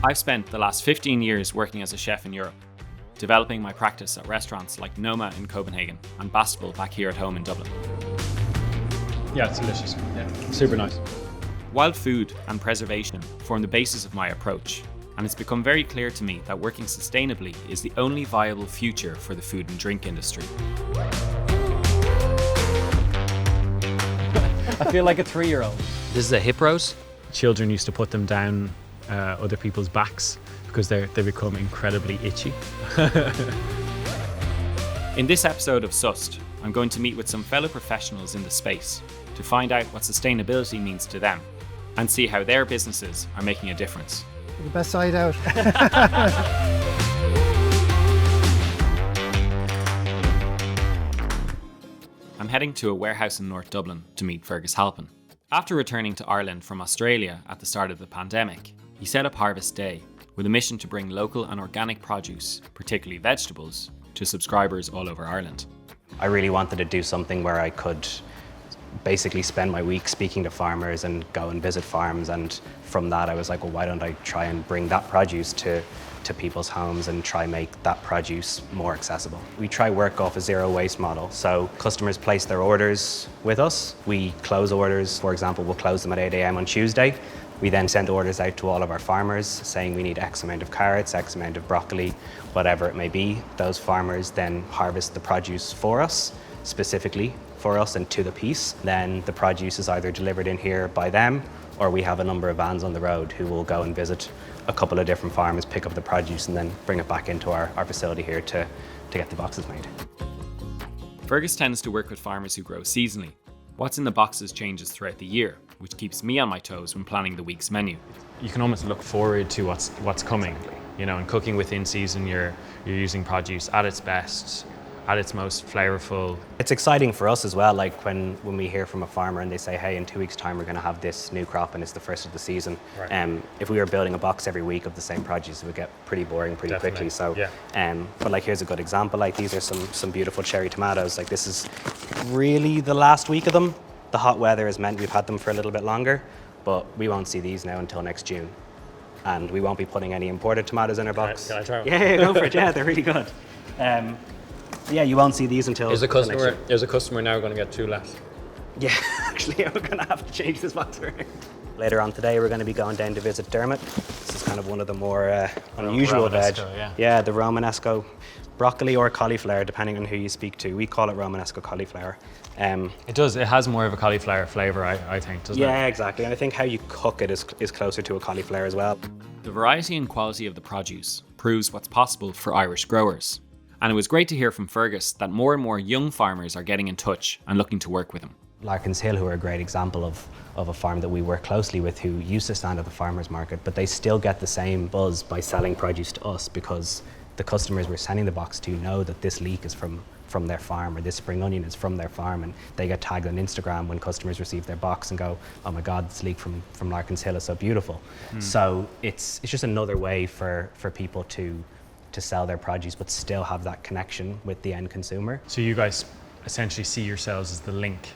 I've spent the last 15 years working as a chef in Europe, developing my practice at restaurants like Noma in Copenhagen and Bastible back here at home in Dublin. Yeah, it's delicious. Yeah, super nice. Wild food and preservation form the basis of my approach, and it's become very clear to me that working sustainably is the only viable future for the food and drink industry. I feel like a 3-year-old. This is a hip roast. Children used to put them down other people's backs because they become incredibly itchy. In this episode of SUSSED, I'm going to meet with some fellow professionals in the space to find out what sustainability means to them and see how their businesses are making a difference. The best side out. I'm heading to a warehouse in North Dublin to meet Fergus Halpin. After returning to Ireland from Australia at the start of the pandemic, he set up Harvest Day with a mission to bring local and organic produce, particularly vegetables, to subscribers all over Ireland. I really wanted to do something where I could basically spend my week speaking to farmers and go and visit farms, and from that I was like, well, why don't I try and bring that produce to people's homes and try make that produce more accessible. We try work off a zero waste model. So customers place their orders with us. We close orders, for example, we'll close them at 8 a.m. on Tuesday. We then send orders out to all of our farmers saying we need X amount of carrots, X amount of broccoli, whatever it may be. Those farmers then harvest the produce for us, specifically for us and to the piece. Then the produce is either delivered in here by them, or we have a number of vans on the road who will go and visit a couple of different farmers, pick up the produce and then bring it back into our facility here to get the boxes made. Fergus tends to work with farmers who grow seasonally. What's in the boxes changes throughout the year, which keeps me on my toes when planning the week's menu. You can almost look forward to what's coming. You know, and cooking within season, you're using produce at its best, at its most flavorful. It's exciting for us as well, like when we hear from a farmer and they say, hey, in 2 weeks' time we're going to have this new crop and it's the first of the season. Right. If we were building a box every week of the same produce, it would get pretty boring pretty quickly. So, yeah. But like here's a good example. Like these are some beautiful cherry tomatoes. Like this is really the last week of them. The hot weather has meant we've had them for a little bit longer, but we won't see these now until next June. And we won't be putting any imported tomatoes in our box. Can I try one? Yeah, go for it. Yeah, they're really good. Yeah, you won't see these until Is a customer now going to get 2 less? Yeah, actually, we're going to have to change this box around. Later on today, we're going to be going down to visit Dermot. This is kind of one of the more unusual veg. Yeah, the Romanesco broccoli or cauliflower, depending on who you speak to. We call it Romanesco cauliflower. It does. It has more of a cauliflower flavour, I think, doesn't it? Yeah, exactly. And I think how you cook it is closer to a cauliflower as well. The variety and quality of the produce proves what's possible for Irish growers. And it was great to hear from Fergus that more and more young farmers are getting in touch and looking to work with him. Larkin's Hill, who are a great example of a farm that we work closely with, who used to stand at the farmers market, but they still get the same buzz by selling produce to us because the customers we're sending the box to know that this leek is from their farm, or this spring onion is from their farm, and they get tagged on Instagram when customers receive their box and go, oh my God, this leek from Larkin's Hill is so beautiful. So it's just another way for people to sell their produce but still have that connection with the end consumer. So you guys essentially see yourselves as the link,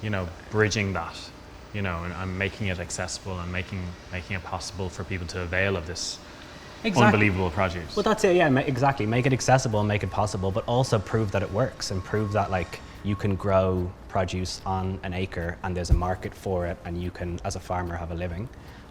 you know, bridging that, you know, and making it accessible and making it possible for people to avail of this unbelievable produce. Well, that's it, yeah, exactly. Make it accessible and make it possible, but also prove that it works and prove that like you can grow produce on an acre and there's a market for it and you can, as a farmer, have a living,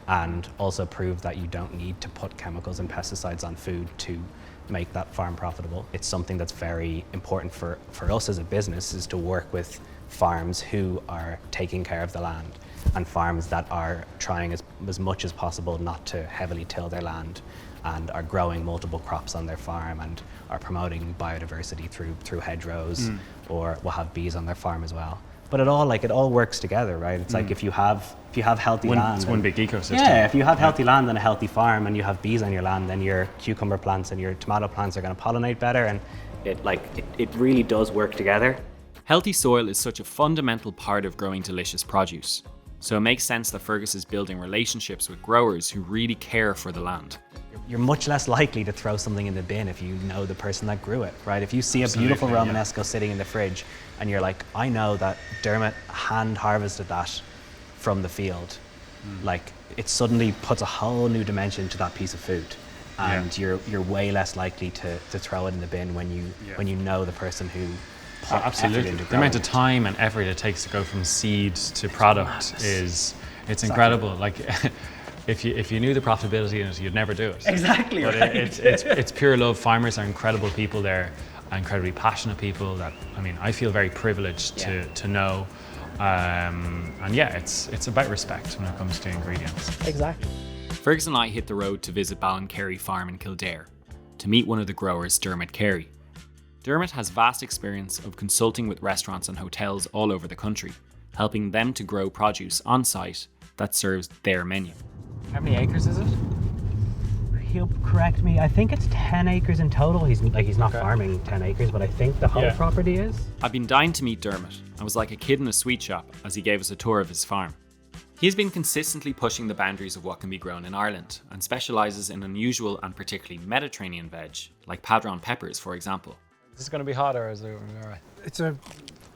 and also prove that you don't need to put chemicals and pesticides on food to make that farm profitable. It's something that's very important for us as a business, is to work with farms who are taking care of the land and farms that are trying as much as possible not to heavily till their land and are growing multiple crops on their farm and are promoting biodiversity through hedgerows or will have bees on their farm as well. But it all works together, right? It's like if you have healthy land, it's one big ecosystem. Yeah, if you have healthy land and a healthy farm and you have bees on your land, then your cucumber plants and your tomato plants are going to pollinate better, and it really does work together. Healthy soil is such a fundamental part of growing delicious produce. So it makes sense that Fergus is building relationships with growers who really care for the land. You're much less likely to throw something in the bin if you know the person that grew it, right? If you see a beautiful Romanesco sitting in the fridge and you're like, I know that Dermot hand harvested that from the field, Like, it suddenly puts a whole new dimension to that piece of food. And you're way less likely to throw it in the bin when you know the person who put effort Absolutely. into The amount of growing it. time and effort it takes to go from seed to product it's incredible. Like, if you knew the profitability in it, you'd never do it. Exactly, But right. it's pure love. Farmers are incredible people. They're incredibly passionate people that, I mean, I feel very privileged to know. And yeah, it's about respect when it comes to ingredients. Exactly. Fergus and I hit the road to visit Ballan Kerry farm in Kildare to meet one of the growers, Dermot Carey. Dermot has vast experience of consulting with restaurants and hotels all over the country, helping them to grow produce on site that serves their menu. How many acres is it? He'll correct me. I think it's 10 acres in total. He's not farming 10 acres, but I think the whole property is. I've been dying to meet Dermot and was like a kid in a sweet shop as he gave us a tour of his farm. He's been consistently pushing the boundaries of what can be grown in Ireland and specialises in unusual and particularly Mediterranean veg, like padron peppers, for example. Is this going to be hot or is it all right? It's a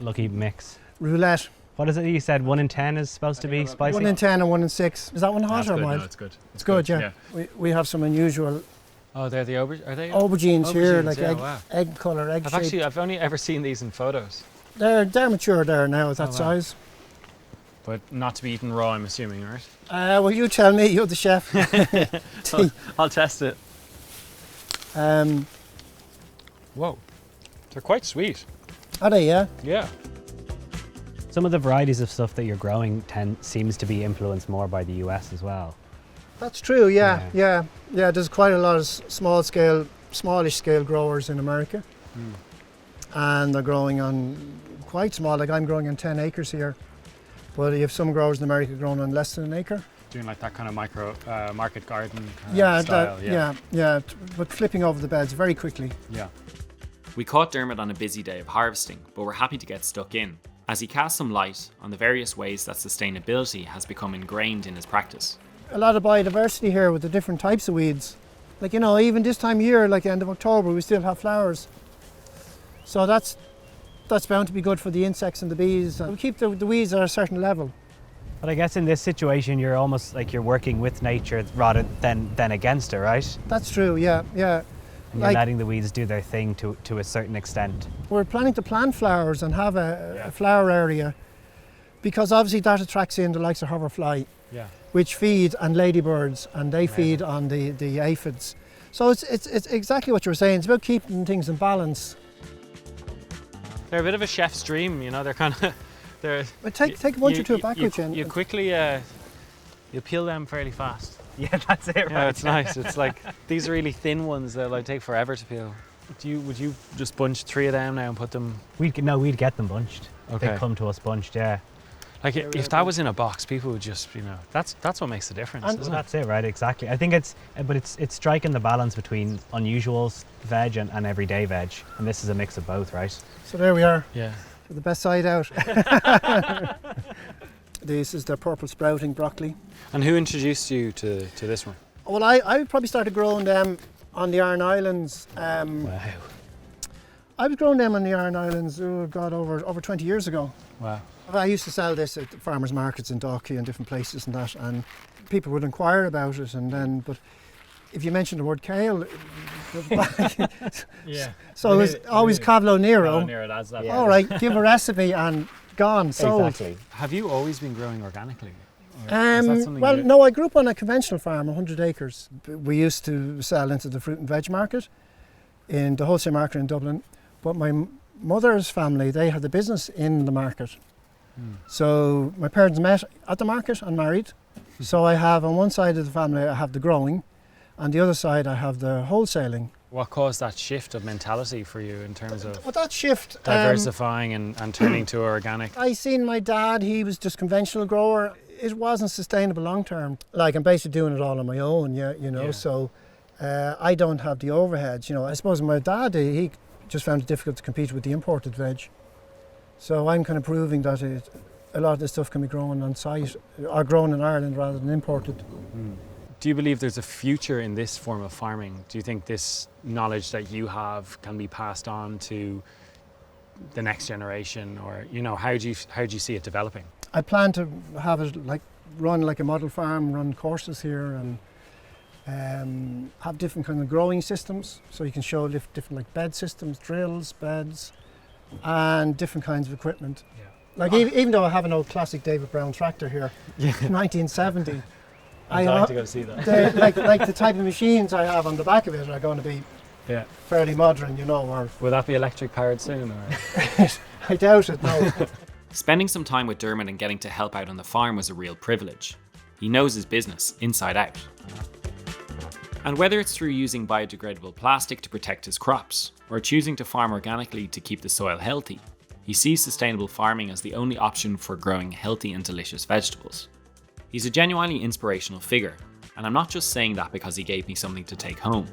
Lucky mix. roulette. What is it you said? 1 in 10 is supposed to be spicy? 1 in 10 and 1 in 6. Is that one hot or mild? No, it's good. It's good, yeah. We have some unusual Oh, they're the aubergines? Are they? aubergines here, Aubergines, like yeah, egg, wow. egg colour, egg shape. I've only ever seen these in photos, They're mature there now at that wow. size. but not to be eaten raw, I'm assuming, right? Well, you tell me, you're the chef. I'll test it. Whoa, they're quite sweet. Are they, yeah? Yeah. Some of the varieties of stuff that you're growing seems to be influenced more by the US as well. That's true, yeah. There's quite a lot of smallish scale growers in America. And they're growing on quite small, like I'm growing on 10 acres here. But you have some growers in America growing on less than an acre. Doing like that kind of micro market garden Yeah, style. but flipping over the beds very quickly. Yeah. We caught Dermot on a busy day of harvesting, but we're happy to get stuck in, as he casts some light on the various ways that sustainability has become ingrained in his practice. A lot of biodiversity here with the different types of weeds. Like, you know, even this time of year, like the end of October, we still have flowers. So that's bound to be good for the insects and the bees. We keep the weeds at a certain level. But I guess in this situation, you're almost like you're working with nature rather than against it, right? That's true, yeah. And you're letting the weeds do their thing to a certain extent. We're planning to plant flowers and have a flower area, because obviously that attracts in the likes of hoverfly, which feed on ladybirds, and they feed on the aphids. So it's exactly what you were saying. It's about keeping things in balance. They're a bit of a chef's dream, you know. They're kind of But take a bunch or two back with you. You quickly you peel them fairly fast. Yeah, that's it, right? Yeah, it's nice. It's like these really thin ones that like take forever to peel. Would you just bunch 3 of them now and put them? We'd get them bunched. Okay. They'd come to us bunched, yeah. Like if that was in a box, people would just, you know, that's what makes the difference, And isn't it? that's it, right? Exactly. I think it's striking the balance between unusual veg and everyday veg, and this is a mix of both, right? So there we are, Yeah. the best side out. This is the purple sprouting broccoli. And who introduced you to this one? Well, I probably started growing them on the Aran Islands. Wow. I was growing them on the Aran Islands, over 20 years ago. Wow. I used to sell this at farmers markets in Dalkey and different places and that, and people would inquire about it, but if you mentioned the word kale, Yeah. so it was always Cavolo Nero. that's that. All right, give a recipe and gone, sold. Exactly. Have you always been growing organically? Or is that something Well, you- no, I grew up on a conventional farm, 100 acres. We used to sell into the fruit and veg market, in the wholesale market in Dublin, but my mother's family, they had the business in the market. So my parents met at the market and married. So I have, on one side of the family, I have the growing, and the other side I have the wholesaling. What caused that shift of mentality for you in terms of Well, that shift, diversifying and turning to organic? I seen my dad, he was just conventional grower. It wasn't sustainable long term. Like, I'm basically doing it all on my own, so I don't have the overheads, I suppose my dad, he just found it difficult to compete with the imported veg. So I'm kind of proving that a lot of this stuff can be grown on site, or grown in Ireland rather than imported. Do you believe there's a future in this form of farming? Do you think this knowledge that you have can be passed on to the next generation, or how do you see it developing? I plan to have it like run like a model farm, run courses here, and have different kind of growing systems. So you can show different like bed systems, drills, beds, and different kinds of equipment. Yeah. Like even though I have an old classic David Brown tractor here, 1970. I'm dying to go see that. like the type of machines I have on the back of it are going to be fairly modern, you know. Or will that be electric powered soon? Or? I doubt it. No. Spending some time with Dermot and getting to help out on the farm was a real privilege. He knows his business inside out. And whether it's through using biodegradable plastic to protect his crops, or choosing to farm organically to keep the soil healthy, he sees sustainable farming as the only option for growing healthy and delicious vegetables. He's a genuinely inspirational figure, and I'm not just saying that because he gave me something to take home.